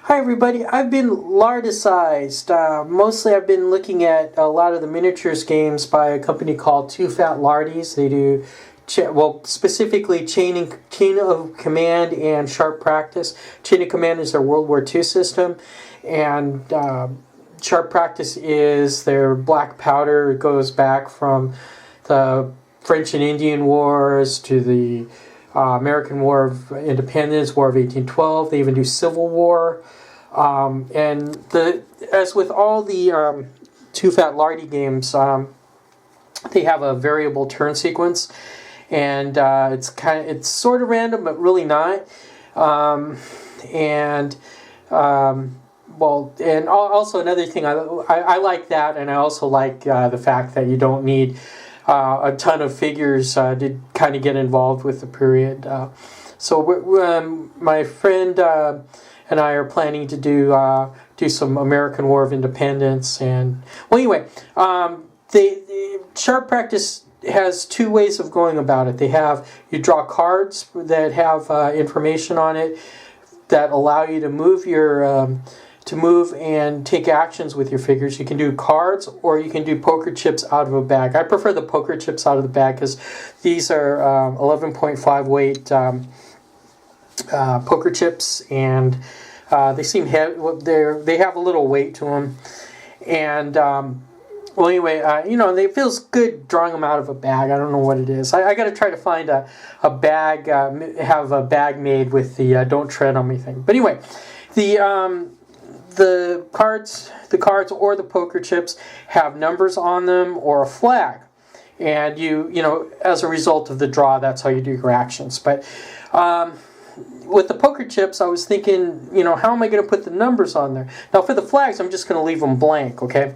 Hi everybody, I've been lardicized. Mostly I've been looking at a lot of the miniatures games by a company called Too Fat Lardies. They do, specifically Chain of Command and Sharp Practice. Chain of Command is their World War II system, and Sharp Practice is their black powder. It goes back from the French and Indian Wars to the American War of Independence, War of 1812. They even do Civil War. As with all the Too Fat Lardy games, they have a variable turn sequence, and it's sort of random, but really not. And also another thing, I like that, and I also like the fact that you don't need a ton of figures to kind of get involved with the period. My friend and I are planning to do some American War of Independence, and the Sharp Practice has two ways of going about it. You draw cards that have information on it that allow you to move and take actions with your figures. You can do cards, or you can do poker chips out of a bag. I prefer the poker chips out of the bag because these are 11.5 weight poker chips, and they seem heavy. They have a little weight to them, and it feels good drawing them out of a bag. I don't know what it is. I got to try to find a bag, have a bag made with the "Don't Tread on Me" thing. But anyway, the cards or the poker chips have numbers on them or a flag, and as a result of the draw, that's how you do your actions. But with the poker chips, I was thinking, how am I going to put the numbers on there? Now for the flags, I'm just going to leave them blank, okay?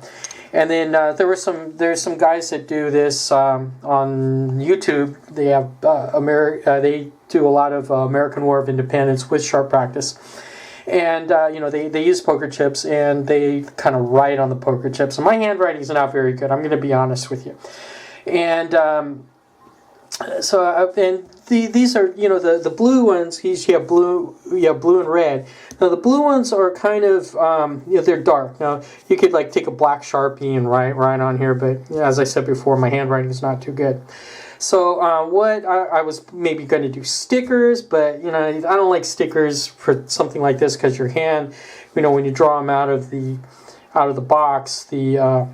And then there's some guys that do this on YouTube. They have they do a lot of American War of Independence with Sharp Practice. And, they use poker chips, and they kind of write on the poker chips. And my handwriting is not very good, I'm going to be honest with you. And these are, the blue ones, you have blue and red. Now, the blue ones are kind of, they're dark. Now, you could, take a black Sharpie and write on here, but as I said before, my handwriting is not too good. So what I was maybe going to do stickers, but I don't like stickers for something like this because your hand, when you draw them out of the box, the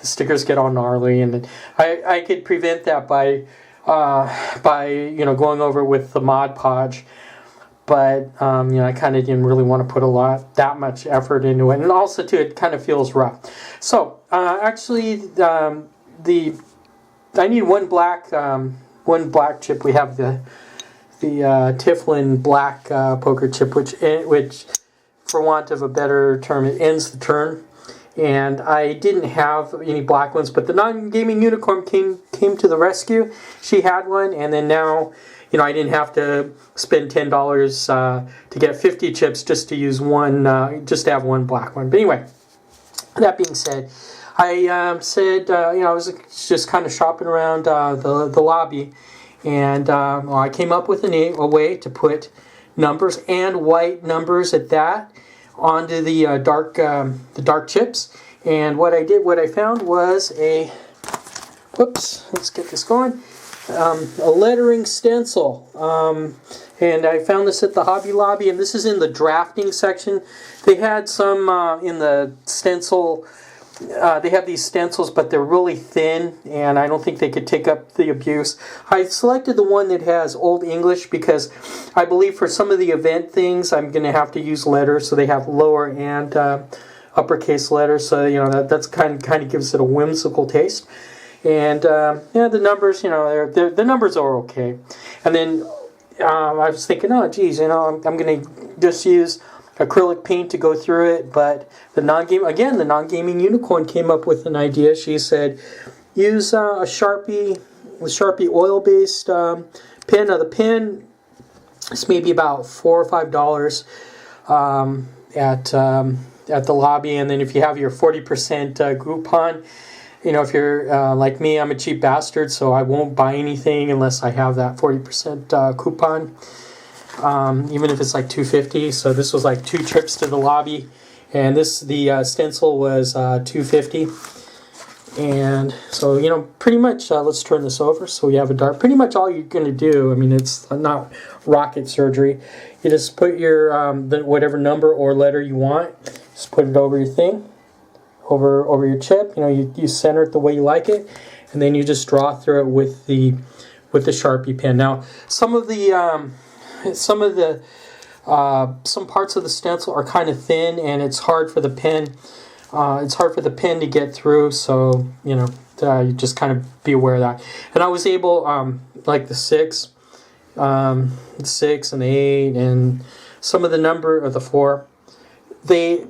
stickers get all gnarly, and I could prevent that by going over it with the Mod Podge. But I kind of didn't really want to put that much effort into it, and also too, it kind of feels rough. So I need one black chip. We have the Tiflin black poker chip, which, for want of a better term, it ends the turn. And I didn't have any black ones, but the non-gaming unicorn came to the rescue. She had one, and then now, I didn't have to spend $10 to get 50 chips just to use one, just to have one black one. But anyway, that being said, I I was just kind of shopping around the lobby, and I came up with a way to put numbers and white numbers at that onto the dark chips. And what I found was let's get this going, a lettering stencil. And I found this at the Hobby Lobby, and this is in the drafting section. They had some in the stencil. They have these stencils, but they're really thin, and I don't think they could take up the abuse. I selected the one that has Old English because I believe for some of the event things I'm going to have to use letters, so they have lower and uppercase letters. So that's kind of gives it a whimsical taste. And the numbers, the numbers are okay. And then I was thinking, I'm going to just use acrylic paint to go through it, but the non-gaming unicorn came up with an idea. She said, use a Sharpie oil-based pen. Now the pen is maybe about $4 or $5 at the lobby, and then if you have your 40% coupon, if you're like me, I'm a cheap bastard, so I won't buy anything unless I have that 40% coupon. even if it's like $2.50. So this was like 2 trips to the lobby, and the stencil was $2.50. And so, you know, pretty much, let's turn this over so we have a dart. Pretty much all you're going to do, I mean, it's not rocket surgery. You just put your, whatever number or letter you want, just put it over your thing, over your chip. You know, you center it the way you like it, and then you just draw through it with the Sharpie pen. Now, some parts of the stencil are kind of thin, and it's hard for the pen. To get through, so you know, you just kind of be aware of that. And I was able, like the 6 and the 8, and some of the number of the 4, they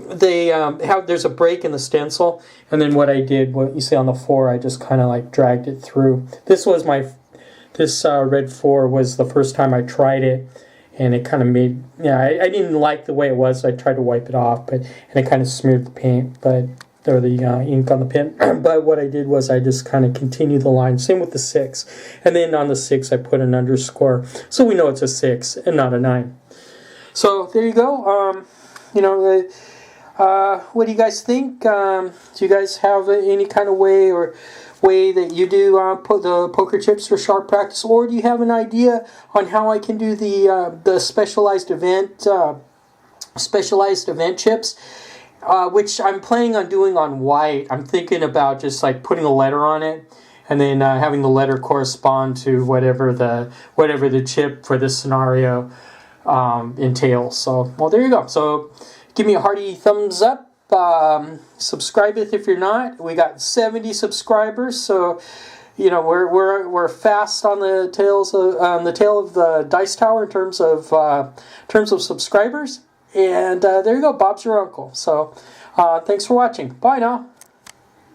there's a break in the stencil, and then what I did, what you see on the 4, I just kind of like dragged it through. This red 4 was the first time I tried it. And it kind of made, I didn't like the way it was, so I tried to wipe it off, and it kind of smeared the paint, or the ink on the pen. But what I did was I just kind of continued the line. Same with the 6. And then on the 6, I put an underscore, so we know it's a 6 and not a 9. So there you go. What do you guys think? Do you guys have any kind of way that you do put the poker chips for sharp practice, or do you have an idea on how I can do the specialized event chips, which I'm planning on doing on white? I'm thinking about just like putting a letter on it, and then having the letter correspond to whatever the chip for this scenario entails. So, well, there you go. So, give me a hearty thumbs up. Subscribe if you're not. We got 70 subscribers, so you know we're fast on the tail of the dice tower in terms of subscribers. And there you go. Bob's your uncle. So thanks for watching. Bye now.